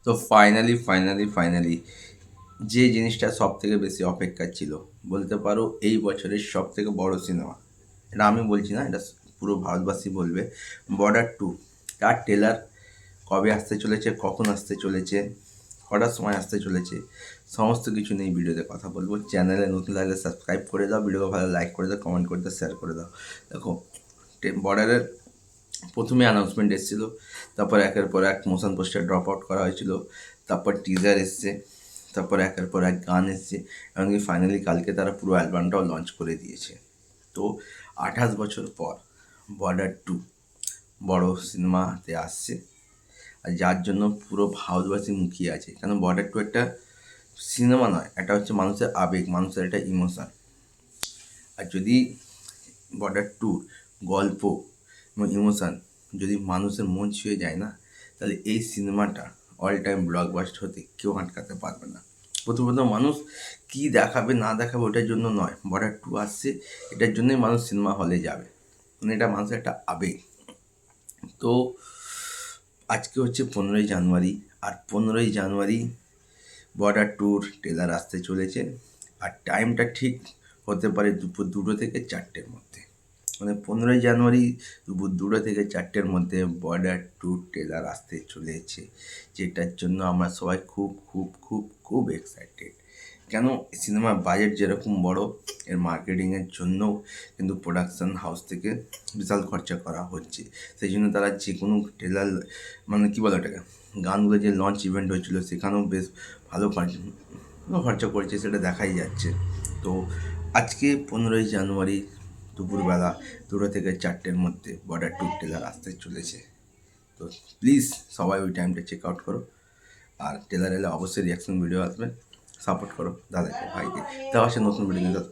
তো ফাইনালি যে জিনিসটা সব থেকে বেশি অপেক্ষা ছিল, বলতে পারো এই বছরের সব থেকে বড় সিনেমা, এটা আমি বলছি না, এটা পুরো ভারতবাসী বলবে, বর্ডার 2 তার ট্রেলার কবে আসতে চলেছে, কখন আসতে চলেছে, কটার সময় আসতে চলেছে, সমস্ত কিছু নিয়ে ভিডিওতে কথা বলবো। চ্যানেলে নতুন লাগলে সাবস্ক্রাইব করে দাও, ভিডিওকে ভালো লাইক করে দাও, কমেন্ট করে দাও, শেয়ার করে দাও। দেখো, বর্ডারের প্রথমে অ্যানাউন্সমেন্ট এসেছিল, তারপর একের পর এক মোশন পোস্টার ড্রপ আউট করা হয়েছিল, তারপর টিজার এসছে, তারপর একের পর এক গান এসছে, এমনকি ফাইনালি কালকে তারা পুরো অ্যালবামটাও লঞ্চ করে দিয়েছে। তো 28 বছর পর বর্ডার 2 বড় সিনেমাতে আসছে, আর যার জন্য পুরো ভারতবাসী মুখিয়ে আছে। কেন, বর্ডার 2 একটা সিনেমা নয়, এটা হচ্ছে মানুষের আবেগ, মানুষের একটা ইমোশন। আর যদি বর্ডার 2 গল্প এবং ইমোশান যদি মানুষের মন ছুঁয়ে যায় না, তাহলে এই সিনেমাটা অল টাইম ব্লকবাস্টার হতে কেউ আটকাতে পারবে না। প্রথমত মানুষ কী দেখাবে না দেখাবে ওটার জন্য নয়, বর্ডার 2 আসছে এটার জন্যই মানুষ সিনেমা হলে যাবে, মানে এটা মানুষের একটা আবেগ। তো আজকে হচ্ছে 15ই জানুয়ারি, আর 15ই জানুয়ারি বর্ডার 2 ট্রেলার আসতে চলেছে। আর টাইমটা ঠিক হতে পারে দুপুর 2টো থেকে 4টের মধ্যে, মানে 15ই জানুয়ারি দুপুর 2টো থেকে 4টের মধ্যে বর্ডার 2 ট্রেলার আসতে চলেছে, যেটার জন্য আমরা সবাই খুব খুব খুব খুব এক্সাইটেড। কেন, সিনেমার বাজেট যেরকম বড়, এর মার্কেটিংয়ের জন্যও কিন্তু প্রোডাকশন হাউস থেকে বিশাল খরচা করা হচ্ছে। সেই জন্য তারা যে কোনো ট্রেলার, মানে কী বলে ওটাকে, গানগুলো যে লঞ্চ ইভেন্ট হয়েছিল সেখানেও বেশ ভালো খরচা করেছে, সেটা দেখাই যাচ্ছে। তো আজকে 15ই জানুয়ারি দুপুরবেলা 2টো থেকে 4টের মধ্যে বর্ডার 2 ট্রেলার আসতে চলেছে। তো প্লিজ সবাই ওই টাইমটা চেক আউট করো, আর ট্রেলার এলে অবশ্যই রিয়াকশন ভিডিও আসবে, সাপোর্ট করো দাদাকে, ভাইকে। দেখা হচ্ছে নতুন ভিডিও নিয়ে।